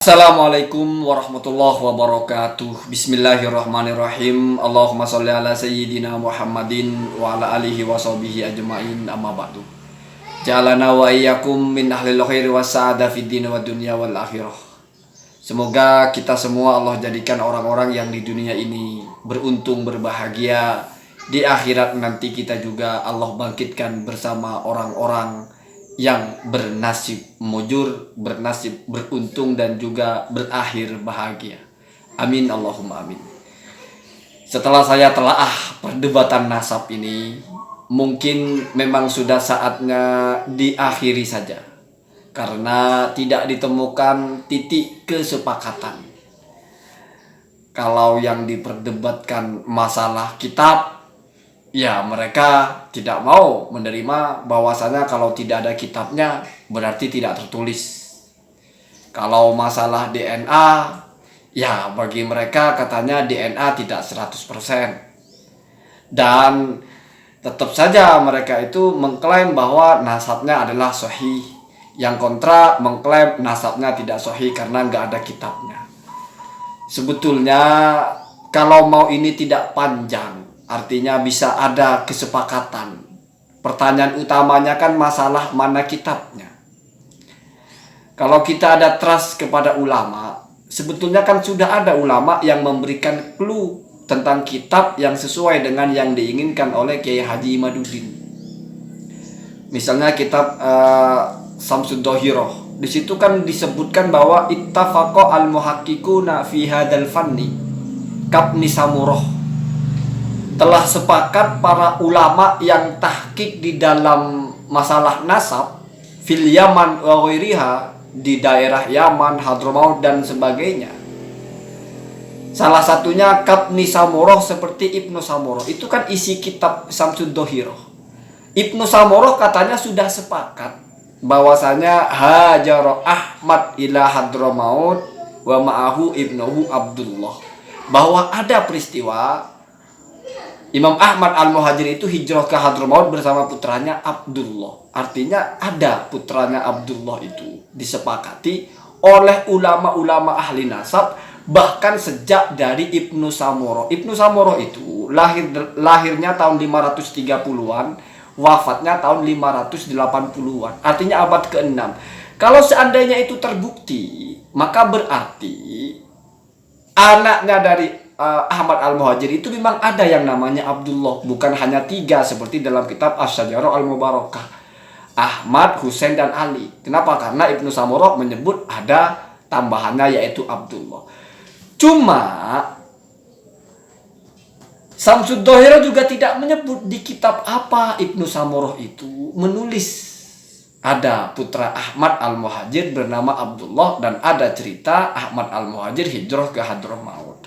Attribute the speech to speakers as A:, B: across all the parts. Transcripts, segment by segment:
A: Assalamualaikum warahmatullahi wabarakatuh. Bismillahirrahmanirrahim. Allahumma sholli ala sayyidina Muhammadin wa ala alihi wa sahbihi ajma'in, amma ba'du. Ja'alana wa iyyakum min ahlil khairi was sa'ada fid din wa dunya wal akhirah. Semoga kita semua Allah jadikan orang-orang yang di dunia ini beruntung, berbahagia. Di akhirat nanti kita juga Allah bangkitkan bersama orang-orang yang bernasib mujur, bernasib beruntung dan juga berakhir bahagia. Amin Allahumma amin. Setelah saya telaah perdebatan nasab ini, mungkin memang sudah saatnya diakhiri saja, karena tidak ditemukan titik kesepakatan. Kalau yang diperdebatkan masalah kitab, ya mereka tidak mau menerima bahwasanya kalau tidak ada kitabnya berarti tidak tertulis. Kalau masalah DNA, ya bagi mereka katanya DNA tidak 100%. Dan tetap saja mereka itu mengklaim bahwa nasabnya adalah sahih. Yang kontra mengklaim nasabnya tidak sahih karena nggak ada kitabnya. Sebetulnya kalau mau ini tidak panjang, artinya bisa ada kesepakatan. Pertanyaan utamanya kan masalah mana kitabnya. Kalau kita ada trust kepada ulama, sebetulnya kan sudah ada ulama yang memberikan clue tentang kitab yang sesuai dengan yang diinginkan oleh Kiai Haji Imaduddin. Misalnya kitab Samsud Dohiroh. Di situ kan disebutkan bahwa ittafaqa al-muhaqqiquna fi hadzal fanni kabni samuroh. Telah sepakat para ulama yang tahqiq di dalam masalah nasab fil Yaman wa ghairiha, di daerah Yaman, Hadramaut dan sebagainya. Salah satunya Kabni Samuroh seperti Ibnu Samuroh. Itu kan isi kitab Samsud Dohiroh. Ibnu Samuroh katanya sudah sepakat bahwasanya hajara Ahmad ila Hadramaut wa ma'ahu ibnuhu Abdullah. Bahwa ada peristiwa Imam Ahmad al-Muhajir itu hijrah ke Hadramaut bersama putranya Abdullah. Artinya ada putranya Abdullah itu disepakati oleh ulama-ulama ahli nasab, bahkan sejak dari Ibnu Samuroh. Ibnu Samuroh itu lahirnya tahun 530-an, wafatnya tahun 580-an. Artinya abad ke-6. Kalau seandainya itu terbukti, maka berarti anaknya dari Ahmad al-Muhajir itu memang ada yang namanya Abdullah, bukan hanya 3 seperti dalam kitab Asy-Syajarah al-Mubarakah, Ahmad, Husain dan Ali. Kenapa? Karena Ibnu Samuroh menyebut ada tambahannya yaitu Abdullah. Cuma Samsud Dohiroh juga tidak menyebut di kitab apa Ibnu Samuroh itu menulis ada putra Ahmad al-Muhajir bernama Abdullah dan ada cerita Ahmad al-Muhajir hijrah ke Hadramaut.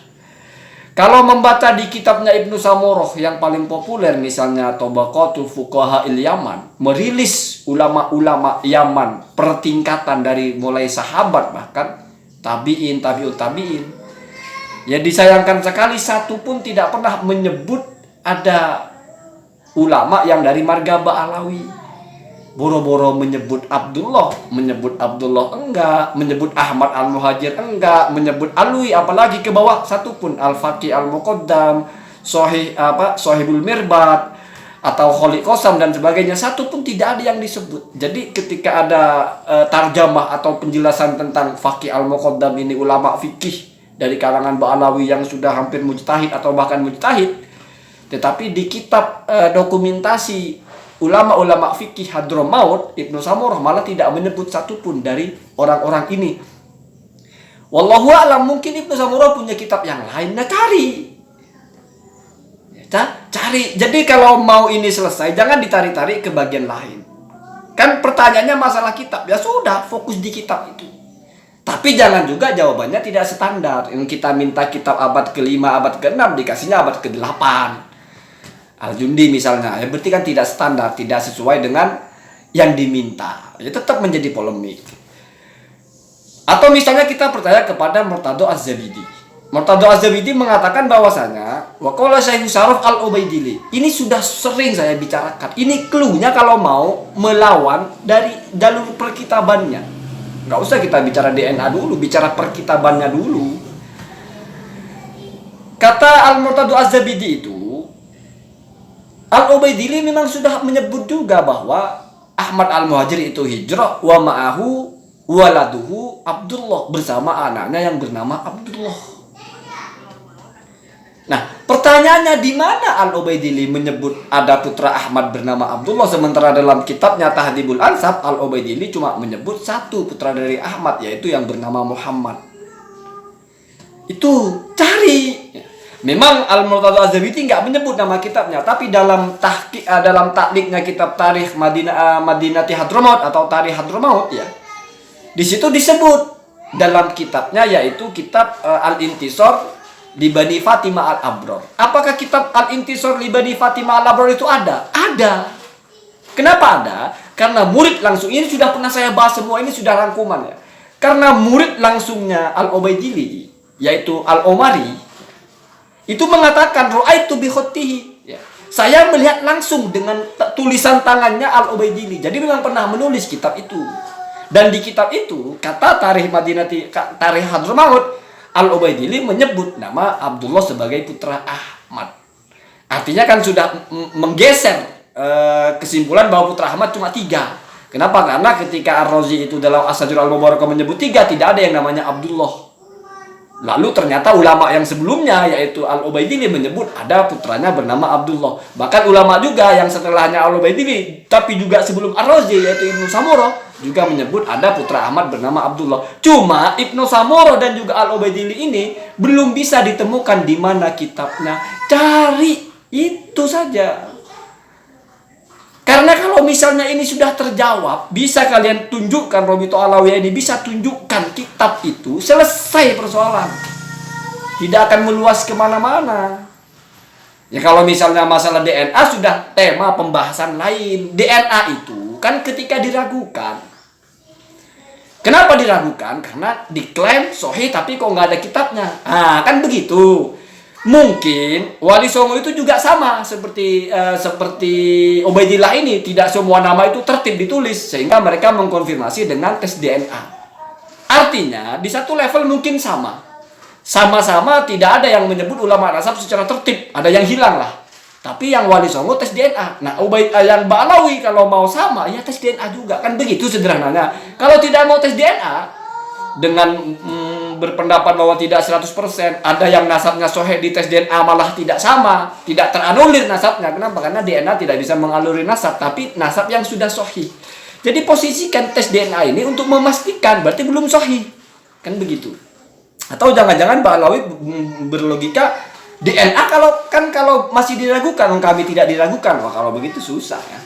A: Kalau membaca di kitabnya Ibnu Samuroh yang paling populer, misalnya Tabaqatul Fuqaha'il Yaman, merilis ulama-ulama Yaman pertingkatan dari mulai sahabat bahkan tabi'in, tabi'ut tabi'in. Ya disayangkan sekali satu pun tidak pernah menyebut ada ulama yang dari marga Ba'alawi. Boro-boro menyebut Abdullah enggak, menyebut Ahmad al-Muhajir enggak, menyebut Alwi apalagi ke bawah satu pun, Al-Faqih al-Muqaddam, Sohibul Mirbat atau Kholi Qasam dan sebagainya, satu pun tidak ada yang disebut. Jadi ketika ada tarjamah atau penjelasan tentang Faqih al-Muqaddam ini ulama fikih dari kalangan Ba'alawi yang sudah hampir mujtahid atau bahkan mujtahid, tetapi di kitab dokumentasi ulama-ulama fikih Hadramaut, Ibnu Samuroh malah tidak menyebut satupun dari orang-orang ini. Wallahu a'lam, mungkin Ibnu Samuroh punya kitab yang lain, nah cari. Cari. Jadi kalau mau ini selesai, jangan ditarik-tarik ke bagian lain. Kan pertanyaannya masalah kitab, ya sudah fokus di kitab itu. Tapi jangan juga jawabannya tidak standar. Yang kita minta kitab abad ke-5, abad ke-6, dikasihnya abad ke-8. Al-Jundi misalnya, ya berarti kan tidak standar, tidak sesuai dengan yang diminta. Ya tetap menjadi polemik. Atau misalnya kita percaya kepada Murtado Az-Zabidi. Murtado Az-Zabidi mengatakan bahwasanya wa qala Syekh Syaraf Al-Ubaidili. Ini sudah sering saya bicarakan. Ini clue-nya kalau mau melawan dari jalur perkitabannya. Nggak usah kita bicara DNA dulu, bicara perkitabannya dulu. Kata Al-Murtadhu Az-Zabidi itu, Al-Ubaidili memang sudah menyebut juga bahwa Ahmad Al-Muhajir itu hijrah wa ma'ahu waladuhu Abdullah, bersama anaknya yang bernama Abdullah. Nah, pertanyaannya di mana Al-Ubaidili menyebut ada putra Ahmad bernama Abdullah, sementara dalam kitabnya Tahdhibul Ansab Al-Ubaidili cuma menyebut satu putra dari Ahmad, yaitu yang bernama Muhammad. Itu cari. Memang Al-Murtadhu Az-Zabidi nggak menyebut nama kitabnya, tapi dalam takliknya kitab Tarikh Madinati Hadramaut atau Tarikh Hadramaut ya, di situ disebut dalam kitabnya, yaitu kitab Al-Intisar di Bani Fatimah Al-Abrar. Apakah kitab Al-Intisar di Bani Fatimah Al-Abrar itu ada? Ada. Kenapa ada? Karena murid langsung, ini sudah pernah saya bahas semua, ini sudah rangkuman ya. Karena murid langsungnya Al-Ubaidili, yaitu Al-Umari, itu mengatakan ru'aitu bi khuttihi, ya. Saya melihat langsung dengan tulisan tangannya Al-Ubaidili. Jadi memang pernah menulis kitab itu. Dan di kitab itu, kata Tarikh Hadramaut, Al-Ubaidili menyebut nama Abdullah sebagai putra Ahmad. Artinya kan sudah menggeser kesimpulan bahwa putra Ahmad cuma 3. Kenapa? Karena ketika Ar-Razi itu dalam As-Sajur Al-Mubarakah menyebut 3, tidak ada yang namanya Abdullah. Lalu ternyata ulama yang sebelumnya, yaitu Al-Ubaidili, menyebut ada putranya bernama Abdullah. Bahkan ulama juga yang setelahnya Al-Ubaidili, tapi juga sebelum Ar-Razi, yaitu Ibnu Samurah, juga menyebut ada putra Ahmad bernama Abdullah. Cuma Ibnu Samurah dan juga Al-Ubaidili ini belum bisa ditemukan di mana kitabnya. Cari, itu saja. Karena kalau misalnya ini sudah terjawab, bisa kalian tunjukkan, Robito Alawiyah ini bisa tunjukkan kitab itu, selesai persoalan. Tidak akan meluas kemana-mana. Ya kalau misalnya masalah DNA sudah tema pembahasan lain. DNA itu kan ketika diragukan. Kenapa diragukan? Karena diklaim sahih tapi kok nggak ada kitabnya. Nah, kan begitu. Mungkin Wali Songo itu juga sama seperti Ubaidillah ini, tidak semua nama itu tertib ditulis, sehingga mereka mengkonfirmasi dengan tes DNA. Artinya di satu level mungkin sama-sama tidak ada yang menyebut ulama nasab secara tertib, ada yang hilang lah. Tapi yang Wali Songo tes DNA. Nah, yang Ba'alawi kalau mau sama ya tes DNA juga, kan begitu sederhananya. Kalau tidak mau tes DNA dengan berpendapat bahwa tidak 100%, ada yang nasabnya sahih di tes DNA malah tidak sama, tidak teranulir nasabnya. Kenapa? Karena DNA tidak bisa mengalurir nasab, tapi nasab yang sudah sahih. Jadi posisikan tes DNA ini untuk memastikan berarti belum sahih, kan begitu. Atau jangan-jangan Pak Alawi berlogika DNA kalau masih diragukan, kami tidak diragukan. Wah, kalau begitu susah ya.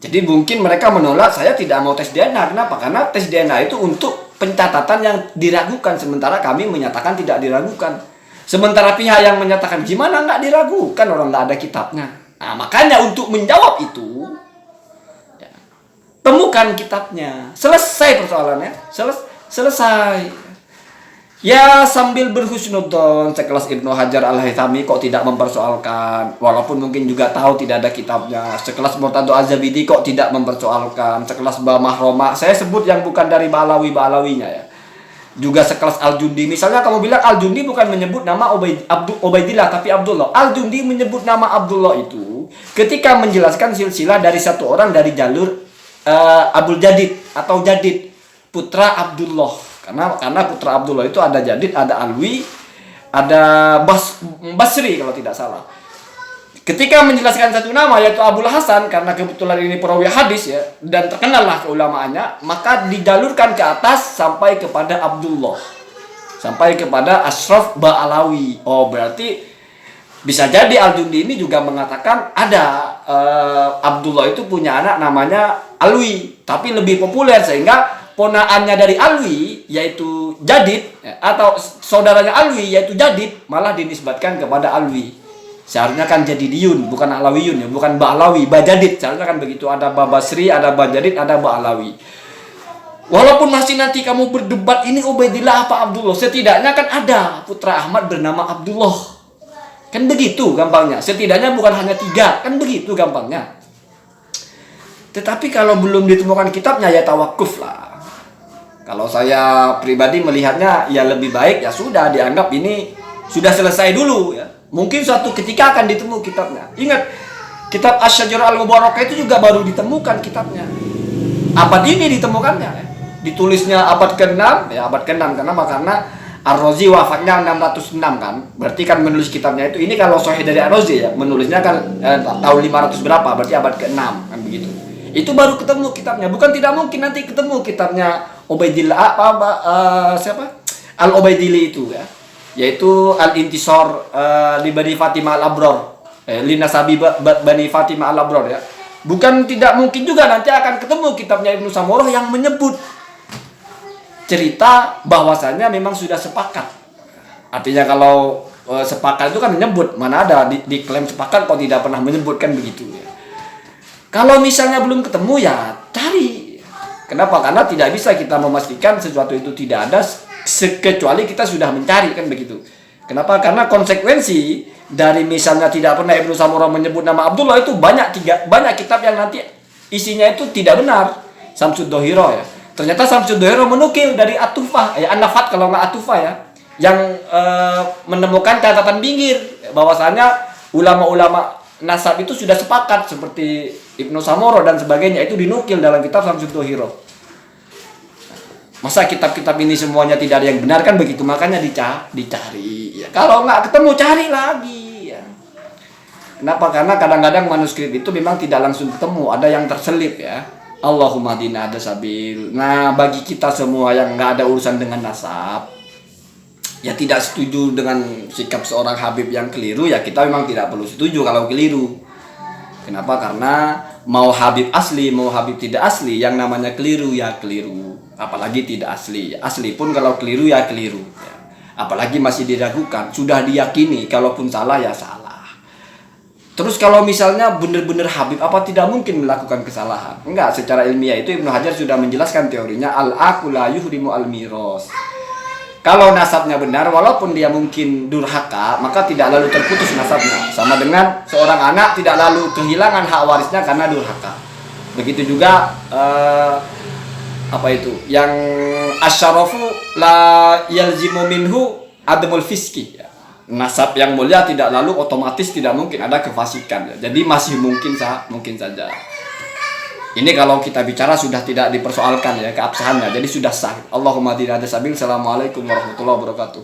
A: Jadi mungkin mereka menolak, saya tidak mau tes DNA. Kenapa? Karena tes DNA itu untuk pencatatan yang diragukan, sementara kami menyatakan tidak diragukan. Sementara pihak yang menyatakan gimana nggak diragukan, orang nggak ada kitabnya. Nah, makanya untuk menjawab itu, ya, temukan kitabnya. Selesai persoalannya, selesai. Ya sambil berhusnudzon sekelas Ibnu Hajar Al-Haythami kok tidak mempersoalkan, walaupun mungkin juga tahu tidak ada kitabnya. Sekelas Murtadhu Az-Zabidi kok tidak mempersoalkan. Sekelas Mahroma, saya sebut yang bukan dari Ba'alawinya ya. Juga sekelas Al-Jundi. Misalnya kamu bilang Al-Jundi bukan menyebut nama Ubaidillah tapi Abdullah. Al-Jundi menyebut nama Abdullah itu ketika menjelaskan silsilah dari satu orang dari jalur Abdul Jadid atau Jadid, putra Abdullah. Karena putra Abdullah itu ada Jadid, ada Alwi, ada Basri kalau tidak salah. Ketika menjelaskan satu nama yaitu Abul Hasan, karena kebetulan ini perawi hadis ya, dan terkenallah keulamaannya, maka dijalurkan ke atas sampai kepada Abdullah, sampai kepada Ashraf Ba'alawi. Oh, berarti bisa jadi Al-Jundi ini juga mengatakan ada Abdullah itu punya anak namanya Alwi, tapi lebih populer sehingga ponaannya dari Alwi yaitu Jadid atau saudaranya Alwi yaitu Jadid malah dinisbatkan kepada Alwi. Seharusnya kan Jadidiyun, bukan Alawiyun ya, bukan Ba'alawi, Bajadid. Seharusnya kan begitu, ada Basri, ada Bajadid, ada Ba'alawi. Walaupun masih nanti kamu berdebat ini Ubaidillah apa Abdullah, setidaknya kan ada putra Ahmad bernama Abdullah. Kan begitu gampangnya. Setidaknya bukan hanya 3, kan begitu gampangnya. Tetapi kalau belum ditemukan kitabnya ya tawakuf lah. Kalau saya pribadi melihatnya ya lebih baik ya sudah dianggap ini sudah selesai dulu ya. Mungkin suatu ketika akan ditemu kitabnya. Ingat, kitab Asy-Syajarah Al-Mubarakah itu juga baru ditemukan kitabnya. Abad ini ditemukannya ya. Ditulisnya abad ke-6 ya, abad ke-6. Kenapa? Karena Ar-Razi wafatnya 606 kan. Berarti kan menulis kitabnya itu, ini kalau sahih dari Ar-Razi ya, menulisnya kan tahun 500 berapa, berarti abad ke-6 kan begitu. Itu baru ketemu kitabnya. Bukan tidak mungkin nanti ketemu kitabnya Ubaidillah siapa? Al-Ubaidili itu ya. Yaitu Al-Intisar li Bani Fatimah Al-Abror. Li Nasabi Bani Fatimah Al-Abror ya. Bukan tidak mungkin juga nanti akan ketemu kitabnya Ibnu Samurah yang menyebut cerita bahwasannya memang sudah sepakat. Artinya kalau sepakat itu kan menyebut, mana ada diklaim sepakat kok tidak pernah menyebutkan begitu ya. Kalau misalnya belum ketemu ya cari. Kenapa? Karena tidak bisa kita memastikan sesuatu itu tidak ada kecuali kita sudah mencari kan begitu. Kenapa? Karena konsekuensi dari misalnya tidak pernah Ibnu Samurah menyebut nama Abdullah itu banyak kitab yang nanti isinya itu tidak benar. Samsud Dohiro ya. Ternyata Samsud Dohiro menukil dari At-Tufah, ya An-Nafat kalau nggak At-Tufah ya, yang menemukan catatan pinggir bahwasanya ulama-ulama nasab itu sudah sepakat seperti Ibnu Samurah dan sebagainya, itu dinukil dalam kitab Samsud Dohiro. Masa kitab-kitab ini semuanya tidak ada yang benar kan begitu, makanya dicari ya. Kalau nggak ketemu cari lagi ya. Kenapa? Karena kadang-kadang manuskrip itu memang tidak langsung ketemu, ada yang terselip ya. Allahumma dina ada sabil. Nah, bagi kita semua yang nggak ada urusan dengan nasab, ya tidak setuju dengan sikap seorang Habib yang keliru, ya kita memang tidak perlu setuju kalau keliru. Kenapa? Karena mau Habib asli, mau Habib tidak asli, yang namanya keliru ya keliru. Apalagi tidak asli. Asli pun kalau keliru ya keliru. Ya. Apalagi masih diragukan, sudah diyakini, kalaupun salah ya salah. Terus kalau misalnya benar-benar Habib, apa tidak mungkin melakukan kesalahan? Enggak, secara ilmiah itu Ibnu Hajar sudah menjelaskan teorinya al-aqu la yuhrimu al-miros. Kalau nasabnya benar, walaupun dia mungkin durhaka, maka tidak lalu terputus nasabnya. Sama dengan seorang anak tidak lalu kehilangan hak warisnya karena durhaka. Begitu juga yang asyarafu la yalzimu minhu adamul fiski. Nasab yang mulia tidak lalu otomatis tidak mungkin ada kefasikan. Jadi masih mungkin saja. Ini kalau kita bicara sudah tidak dipersoalkan ya keabsahannya. Jadi sudah sah. Allahumma dina ada sabil. Assalamualaikum warahmatullahi wabarakatuh.